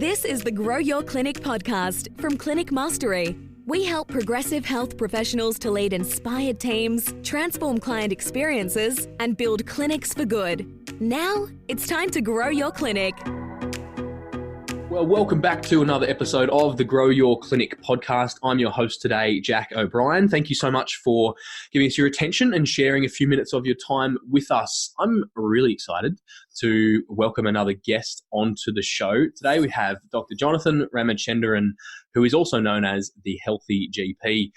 This is the Grow Your Clinic podcast from Clinic Mastery. We help progressive health professionals to lead inspired teams, transform client experiences, and build clinics for good. Now, it's time to grow your clinic. Well, welcome back to another episode of the Grow Your Clinic podcast. I'm your host today, Jack O'Brien. Thank you so much for giving us your attention and sharing a few minutes of your time with us. I'm really excited to welcome another guest onto the show. Today we have Dr. Jonathan Ramachenderan, who is also known as the Healthy GP.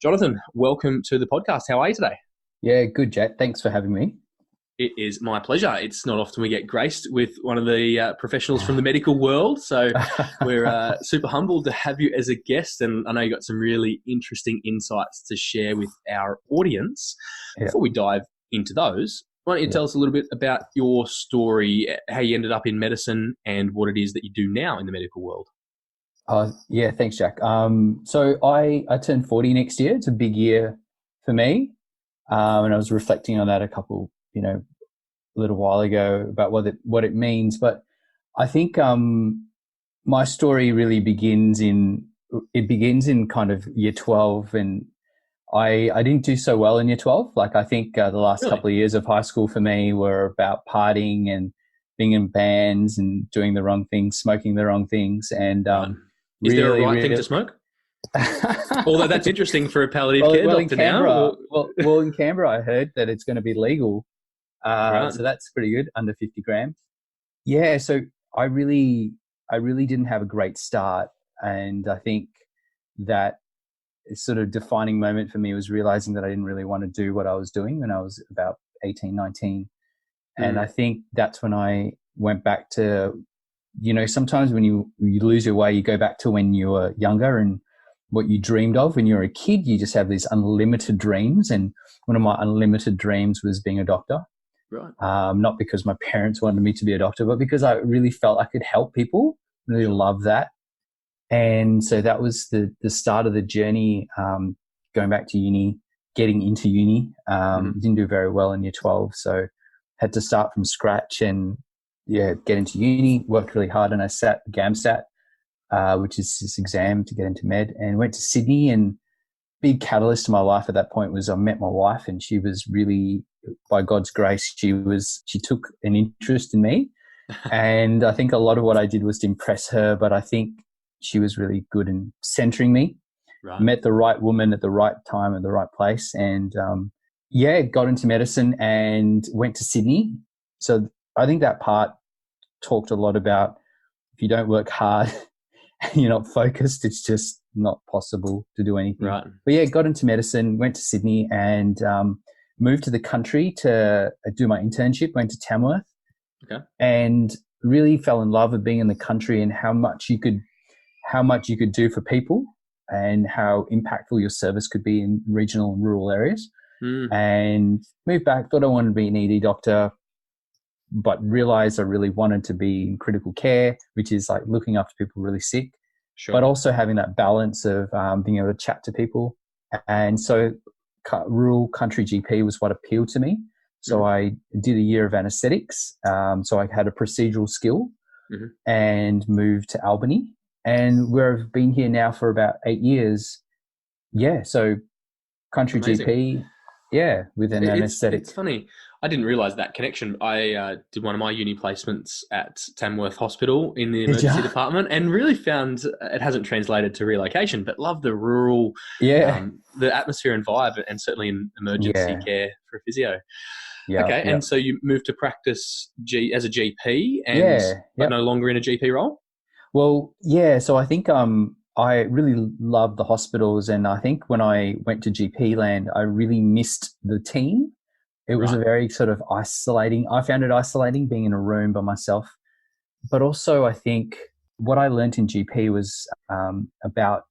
Jonathan, welcome to the podcast. How are you today? Yeah, good, Jack. Thanks for having me. It is my pleasure. It's not often we get graced with one of the professionals from the medical world, so we're super humbled to have you as a guest, and I know you got some really interesting insights to share with our audience. Yeah. Before we dive into those, why don't you tell us a little bit about your story, how you ended up in medicine, and what it is that you do now in the medical world? Yeah, thanks, Jack. So I turn 40 next year. It's a big year for me, and I was reflecting on that a little while ago about what it means. But I think my story really begins in kind of year 12, and I didn't do so well in year 12. Like, I think the last couple of years of high school for me were about partying and being in bands and doing the wrong things, smoking the wrong things. And is there a right thing to smoke? Although that's interesting for a palliative care doctor now. Well, in Canberra, I heard that it's going to be legal. So that's pretty good, under 50 grams. Yeah, so I really didn't have a great start. And I think that sort of defining moment for me was realizing that I didn't really want to do what I was doing when I was about 18, 19. And I think that's when I went back to, sometimes when you lose your way, you go back to when you were younger and what you dreamed of when you were a kid. You just have these unlimited dreams. And one of my unlimited dreams was being a doctor. Right. Not because my parents wanted me to be a doctor, but because I really felt I could help people. Really love that. And so that was the start of the journey, going back to uni, getting into uni. Didn't do very well in year 12, so had to start from scratch and get into uni, worked really hard, and I sat GAMSAT, which is this exam to get into med, and went to Sydney. And big catalyst to my life at that point was I met my wife, and she was really, by God's grace, she took an interest in me. And I think a lot of what I did was to impress her, but I think she was really good in centering me. Right. Met the right woman at the right time at the right place. And got into medicine and went to Sydney. So I think that part talked a lot about if you don't work hard and you're not focused, it's just not possible to do anything. Right. But got into medicine, went to Sydney, and moved to the country to do my internship. Went to Tamworth, and really fell in love with being in the country and how much you could do for people and how impactful your service could be in regional and rural areas. And moved back. Thought I wanted to be an ED doctor, but realized I really wanted to be in critical care, which is like looking after people really sick, but also having that balance of being able to chat to people. And so rural country GP was what appealed to me. So I did a year of anesthetics. So I had a procedural skill and moved to Albany. And where I've been here now for about 8 years. Yeah, so country GP, with an anesthetic. It's funny. I didn't realise that connection. I did one of my uni placements at Tamworth Hospital in the emergency department, and really found it hasn't translated to relocation, but love the rural, the atmosphere and vibe, and certainly in emergency care for a physio. And so you moved to practice as a GP, but no longer in a GP role? Well, so I think I really loved the hospitals, and I think when I went to GP land, I really missed the team. It was a very sort of isolating. I found it isolating being in a room by myself. But also I think what I learned in GP was about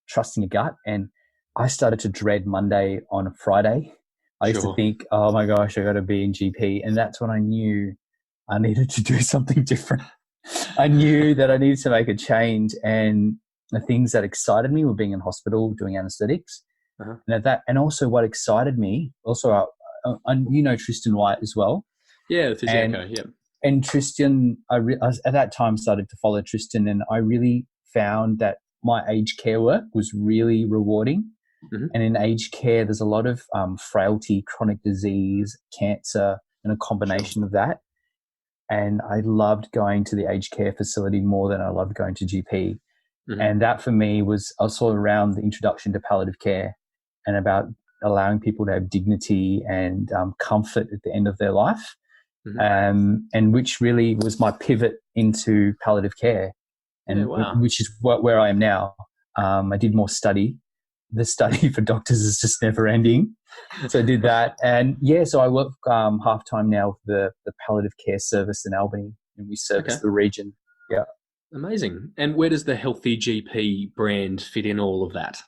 trusting your gut. And I started to dread Monday on a Friday. I used to think, oh my gosh, I got to be in GP. And that's when I knew I needed to do something different. I knew that I needed to make a change. And the things that excited me were being in hospital, doing anesthetics. And also what excited me, Tristan White as well. Yeah, the physio. And Tristan, I was, at that time, started to follow Tristan, and I really found that my aged care work was really rewarding. Mm-hmm. And in aged care, there's a lot of frailty, chronic disease, cancer, and a combination of that. And I loved going to the aged care facility more than I loved going to GP. Mm-hmm. And that for me was also around the introduction to palliative care and about allowing people to have dignity and comfort at the end of their life. Mm-hmm. And which really was my pivot into palliative care, and which is where I am now. I did more study. The study for doctors is just never ending. So I did that. And so I work half-time now with the palliative care service in Albany, and we service the region. Yeah. Amazing. And where does the Healthy GP brand fit in all of that?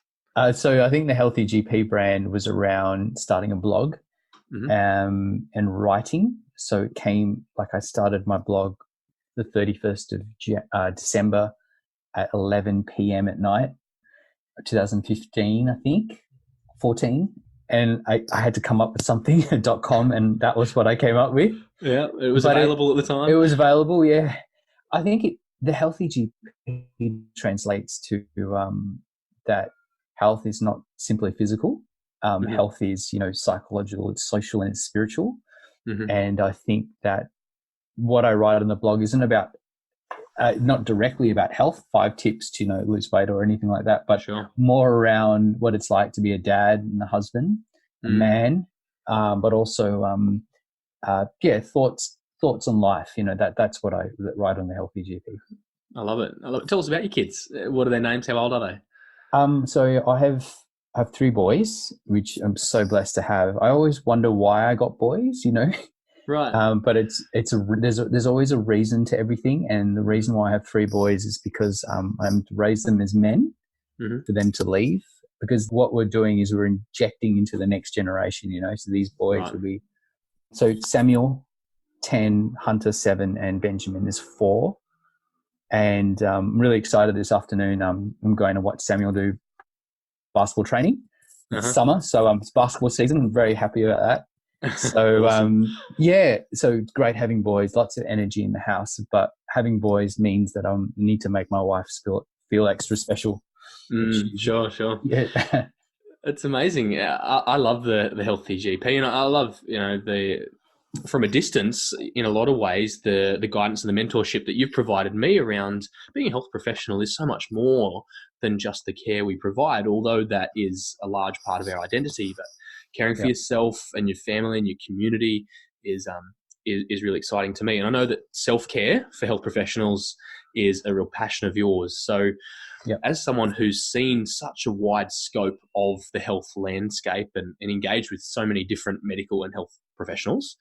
So I think the Healthy GP brand was around starting a blog and writing. So it came, I started my blog the 31st of December at 11 p.m. at night, 2015, I think, 14. And I had to come up with something, .com, and that was what I came up with. Yeah, it was available at the time. It was available, yeah. I think the Healthy GP translates to that health is not simply physical. Health is, psychological, it's social, and it's spiritual. Mm-hmm. And I think that what I write on the blog isn't about, not directly about health, 5 tips to, lose weight or anything like that, but more around what it's like to be a dad and a husband, a man, but also, thoughts on life. That's what I write on the Healthy GP. I love it. Tell us about your kids. What are their names? How old are they? So I have 3 boys, which I'm so blessed to have. I always wonder why I got boys, Right. But there's always a reason to everything, and the reason why I have 3 boys is because I'm to raise them as men for them to leave. Because what we're doing is we're injecting into the next generation, So these boys will be Samuel 10, Hunter 7, and Benjamin is 4. And I'm really excited this afternoon. I'm going to watch Samuel do basketball training. It's summer, so it's basketball season. I'm very happy about that. So, awesome. So it's great having boys, lots of energy in the house, but having boys means that I need to make my wife feel extra special. Sure. Yeah. It's amazing. I love the Healthy GP, and I love, from a distance, in a lot of ways, the guidance and the mentorship that you've provided me around being a health professional is so much more than just the care we provide, although that is a large part of our identity. But caring for yourself and your family and your community is really exciting to me. And I know that self-care for health professionals is a real passion of yours. So as someone who's seen such a wide scope of the health landscape and engaged with so many different medical and health professionals,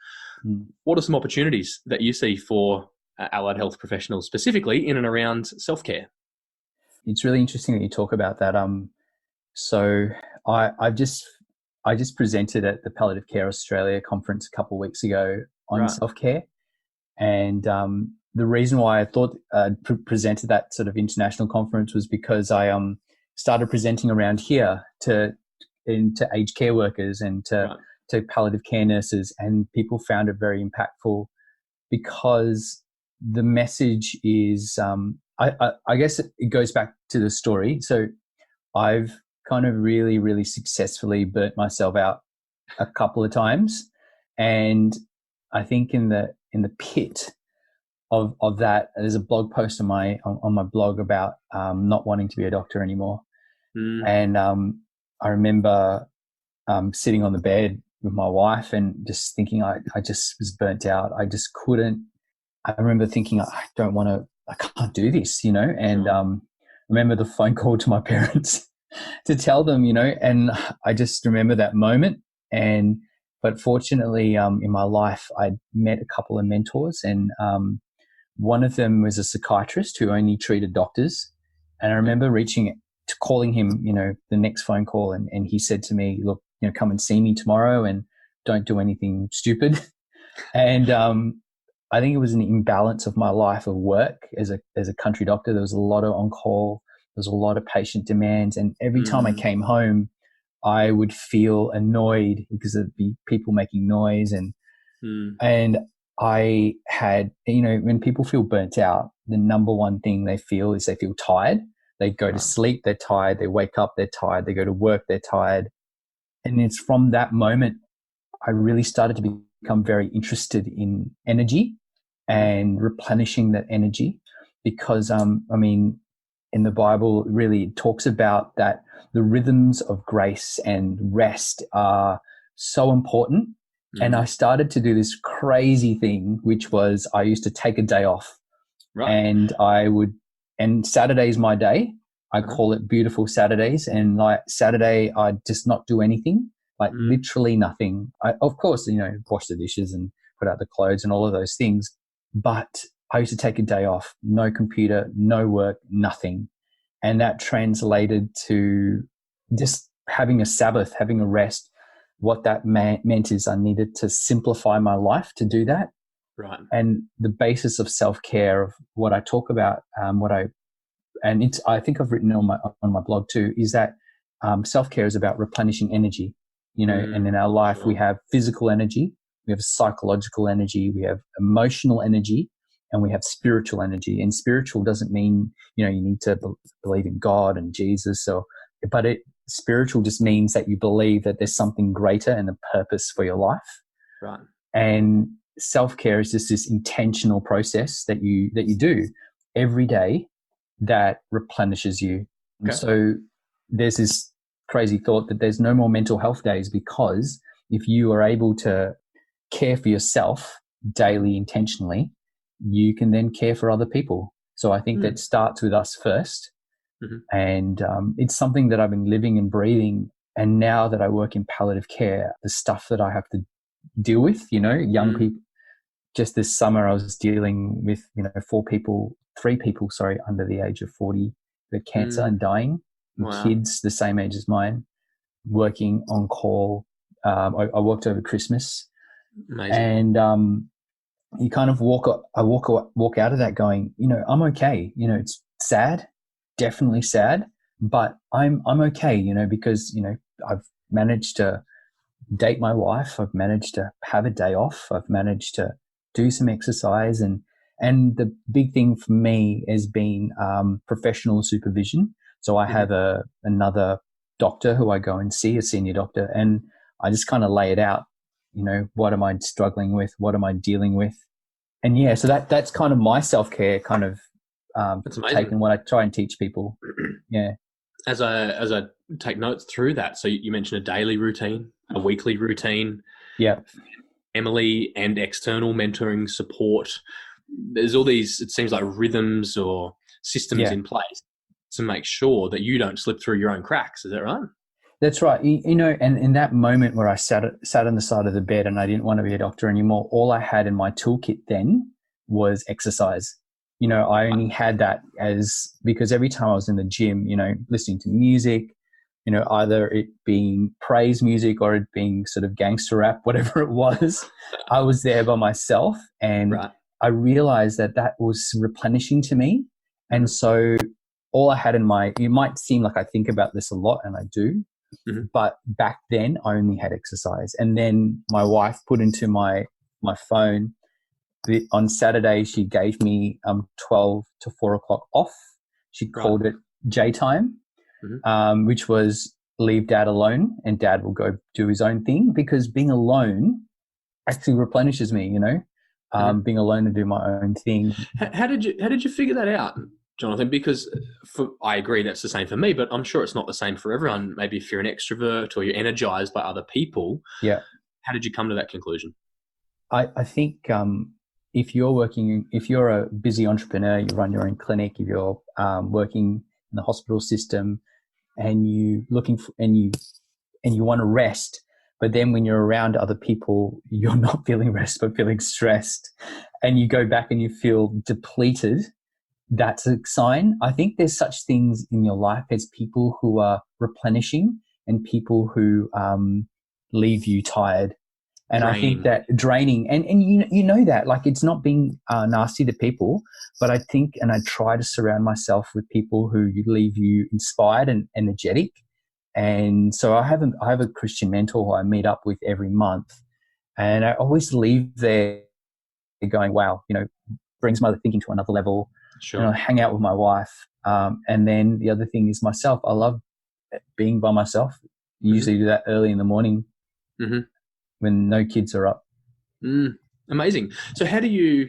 what are some opportunities that you see for allied health professionals, specifically in and around self-care? It's really interesting that you talk about that. So I just presented at the Palliative Care Australia conference a couple of weeks ago on self-care, and the reason why I thought presented that sort of international conference was because I started presenting around here to aged care workers and to palliative care nurses, and people found it very impactful because the message is, I guess it goes back to the story. So I've kind of really, really successfully burnt myself out a couple of times, and I think in the pit of that, there's a blog post on my blog about not wanting to be a doctor anymore. And I remember sitting on the bed with my wife and just thinking I just was burnt out. I just couldn't. I remember thinking I can't do this, and I remember the phone call to my parents to tell them, and I just remember that moment. But fortunately, in my life, I met a couple of mentors, and one of them was a psychiatrist who only treated doctors. And I remember calling him, the next phone call, and he said to me, look, come and see me tomorrow and don't do anything stupid. And I think it was an imbalance of my life of work as a country doctor. There was a lot of on-call, there was a lot of patient demands, and every time I came home, I would feel annoyed because there'd be people making noise, and I had, when people feel burnt out, the number one thing they feel is they feel tired. They go to sleep, they're tired. They wake up, they're tired. They go to work, they're tired. And it's from that moment, I really started to become very interested in energy and replenishing that energy because, in the Bible, really it talks about that the rhythms of grace and rest are so important. And I started to do this crazy thing, which was I used to take a day off. Right. And Saturday's my day. I call it beautiful Saturdays. And like Saturday, I just not do anything, like literally nothing. I, of course, wash the dishes and put out the clothes and all of those things. But I used to take a day off, no computer, no work, nothing. And that translated to just having a Sabbath, having a rest. What that meant is I needed to simplify my life to do that. Right. And the basis of self-care, of what I talk about, I think I've written on my blog too, is that self-care is about replenishing energy, and in our life we have physical energy, we have psychological energy, we have emotional energy, and we have spiritual energy. And spiritual doesn't mean, you need to believe in God and Jesus, spiritual just means that you believe that there's something greater and a purpose for your life. Right. And self-care is just this intentional process that you do every day that replenishes you. Okay. And so there's this crazy thought that there's no more mental health days, because if you are able to care for yourself daily intentionally, you can then care for other people. So I think that starts with us first. And it's something that I've been living and breathing. And now that I work in palliative care, the stuff that I have to deal with, young people. Just this summer, I was dealing with, 3 people, under the age of 40 who had cancer and dying. Wow. Kids the same age as mine, working on call. I worked over Christmas. Amazing. And you kind of walk out of that going, I'm okay. It's sad, definitely sad, but I'm okay, because, I've managed to date my wife. I've managed to have a day off. I've managed to do some exercise. And the big thing for me has been professional supervision. So I have another doctor who I go and see, a senior doctor, and I just kind of lay it out, what am I struggling with? What am I dealing with? And yeah, so that's kind of my self-care kind of taking what I try and teach people. Yeah. As I take notes through that, so you mentioned a daily routine, a weekly routine. Yeah. Family and external mentoring support. There's all these, it seems like, rhythms or systems in place to make sure that you don't slip through your own cracks. Is that right? That's right. And in that moment where I sat on the side of the bed and I didn't want to be a doctor anymore, all I had in my toolkit then was exercise. I only had that because every time I was in the gym, listening to music, either it being praise music or it being sort of gangster rap, whatever it was, I was there by myself. And I realized that was replenishing to me. And so all I had it might seem like I think about this a lot, and I do, but back then I only had exercise. And then my wife put into my phone, on Saturday, she gave me 12 to 4 o'clock off. She called it J time, which was leave dad alone and dad will go do his own thing, because being alone actually replenishes me, being alone to do my own thing. How did you figure that out, Jonathan? Because I agree that's the same for me, but I'm sure it's not the same for everyone. Maybe if you're an extrovert or you're energized by other people. Yeah. How did you come to that conclusion? I think if you're a busy entrepreneur, you run your own clinic, if you're working in the hospital system and you want to rest, but then when you're around other people, you're not feeling rest, but feeling stressed, and you go back and you feel depleted, that's a sign. I think there's such things in your life as people who are replenishing and people who leave you tired. And I think that draining, and that, like, it's not being nasty to people, but I think, and I try to surround myself with people who leave you inspired and energetic. And so I have a Christian mentor who I meet up with every month, and I always leave there going, wow, brings my thinking to another level. Sure. And I hang out with my wife. And then the other thing is myself. I love being by myself. Usually do that early in the morning when no kids are up. Amazing. So how do you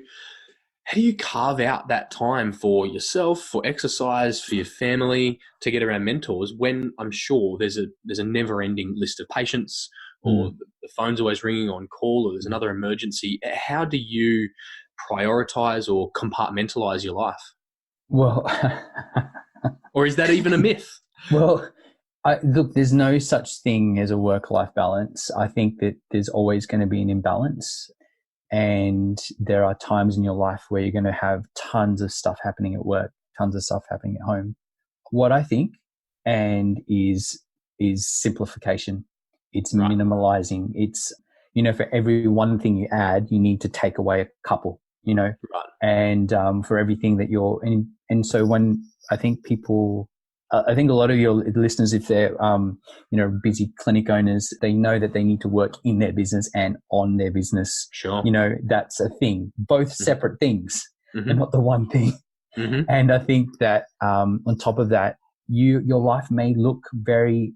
carve out that time for yourself, for exercise, for your family, to get around mentors when I'm sure there's a never-ending list of patients, or the phone's always ringing on call, or there's another emergency? How do you prioritize or compartmentalize your life? Well, or is that even a myth? Well, look, there's no such thing as a work-life balance. I think that there's always going to be an imbalance. And there are times in your life where you're going to have tons of stuff happening at work, tons of stuff happening at home. What I think is simplification. It's minimalizing. It's, for every one thing you add, you need to take away a couple, and for everything that you're in. And so when I think people, I think a lot of your listeners, if they're, busy clinic owners, they know that they need to work in their business and on their business. Sure. That's a thing, both separate things and not the one thing. And I think that on top of that, your life may look very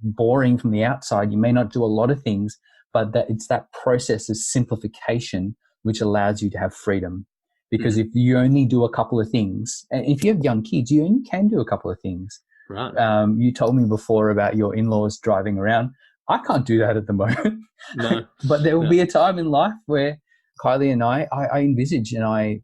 boring from the outside. You may not do a lot of things, but that it's that process of simplification which allows you to have freedom. Because if you only do a couple of things, and if you have young kids, you only can do a couple of things. Right. You told me before about your in-laws driving around. I can't do that at the moment. No. But there will be a time in life where Kylie and I envisage and I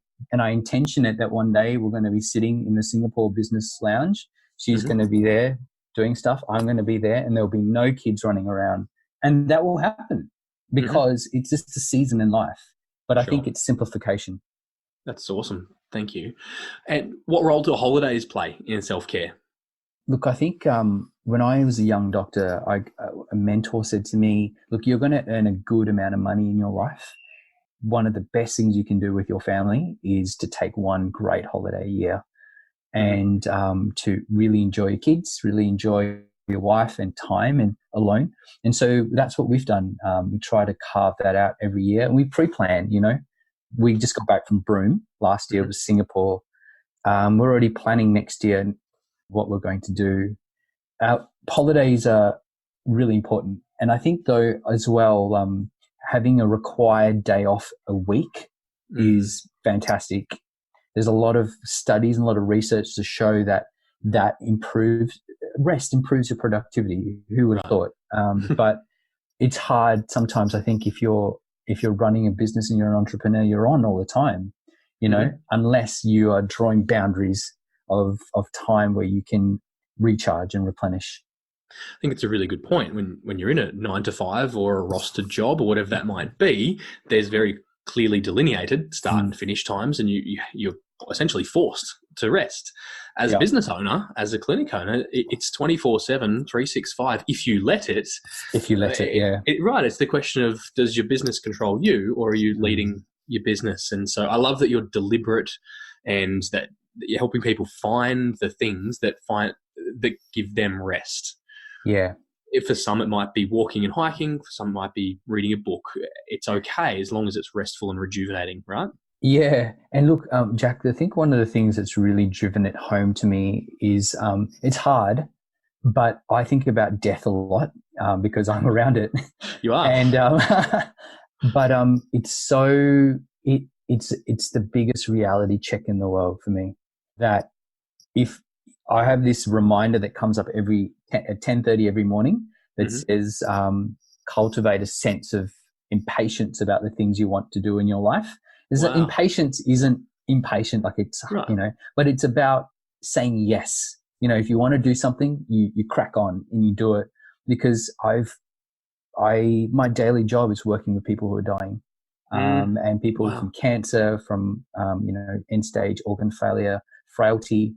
intention it that one day we're going to be sitting in the Singapore Business Lounge. She's going to be there doing stuff. I'm going to be there, and there'll be no kids running around. And that will happen because it's just a season in life. But I think it's simplification. That's awesome. Thank you. And what role do holidays play in self-care? Look, I think when I was a young doctor, a mentor said to me, look, you're going to earn a good amount of money in your life. One of the best things you can do with your family is to take one great holiday a year and to really enjoy your kids, really enjoy your wife and time and alone. And so that's what we've done. We try to carve that out every year, and we pre-plan, We just got back from Broome. Last year was Singapore. We're already planning next year what we're going to do. Holidays are really important. And I think, though, as well, having a required day off a week is fantastic. There's a lot of studies and a lot of research to show that rest improves your productivity. Who would have thought? But it's hard sometimes, I think, if you're running a business and you're an entrepreneur, you're on all the time, unless you are drawing boundaries of time where you can recharge and replenish. I think it's a really good point. When you're in a 9 to 5 or a rostered job or whatever that might be, there's very clearly delineated start and finish times, and you're essentially forced to rest. As a business owner, as a clinic owner, it's 24/7, 365 if you let it. If you let it. It's the question of, does your business control you, or are you leading your business? And so I love that you're deliberate and that you're helping people find the things that give them rest. Yeah. If for some it might be walking and hiking, for some it might be reading a book. It's okay as long as it's restful and rejuvenating, right? Yeah. And look, Jack, I think one of the things that's really driven it home to me is it's hard, but I think about death a lot because I'm around it. You are. And but it's the biggest reality check in the world for me, that if I have this reminder that comes up at 10:30 every morning that says cultivate a sense of impatience about the things you want to do in your life. That impatience isn't impatient like it's, but it's about saying yes. If you want to do something, you crack on and you do it, because my daily job is working with people who are dying, and people from cancer, from, end stage organ failure, frailty.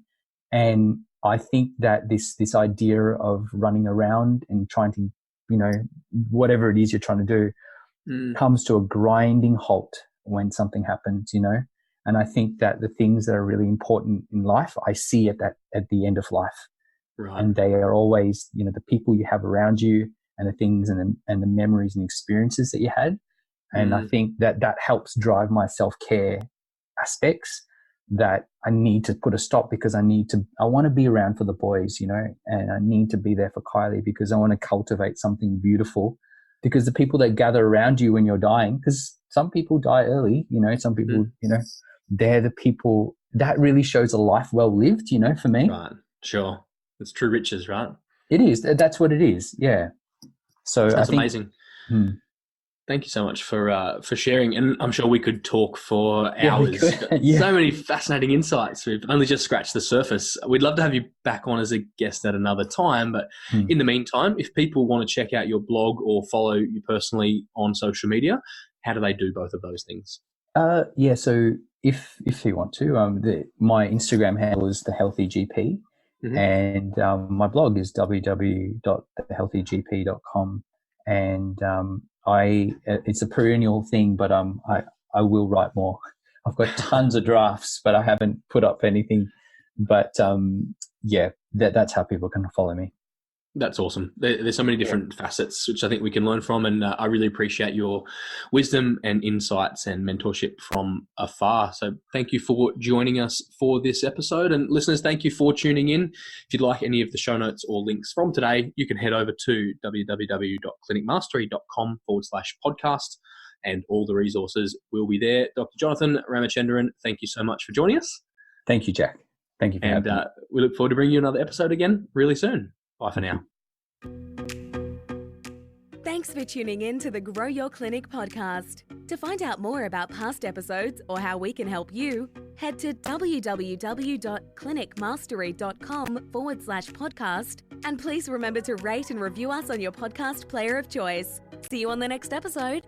And I think that this idea of running around and trying to, whatever it is you're trying to do, comes to a grinding halt when something happens, and I think that the things that are really important in life, I see at the end of life. Right. And they are always, the people you have around you and the things and the memories and experiences that you had. And I think that helps drive my self-care aspects, that I need to put a stop because I want to be around for the boys, and I need to be there for Kylie because I want to cultivate something beautiful, because the people that gather around you when you're dying, because some people die early, some people, they're the people that really shows a life well lived, for me. Right. Sure. It's true riches, right? It is. That's what it is. Yeah. So that's I think, amazing. Thank you so much for sharing. And I'm sure we could talk for hours. So many fascinating insights. We've only just scratched the surface. We'd love to have you back on as a guest at another time. But in the meantime, if people want to check out your blog or follow you personally on social media, how do they do both of those things? So if you want to, my Instagram handle is The Healthy GP, and my blog is www.thehealthygp.com. And it's a perennial thing, but I will write more. I've got tons of drafts, but I haven't put up anything. But that's how people can follow me. That's awesome. There's so many different facets which I think we can learn from, and I really appreciate your wisdom and insights and mentorship from afar. So thank you for joining us for this episode, and listeners, thank you for tuning in. If you'd like any of the show notes or links from today, you can head over to www.clinicmastery.com/podcast, and all the resources will be there. Dr. Jonathan Ramachenderan, thank you so much for joining us. Thank you, Jack. Thank you for having me. We look forward to bringing you another episode again really soon. Bye for now. Thanks for tuning in to the Grow Your Clinic podcast. To find out more about past episodes or how we can help you, head to www.clinicmastery.com/podcast, and please remember to rate and review us on your podcast player of choice. See you on the next episode.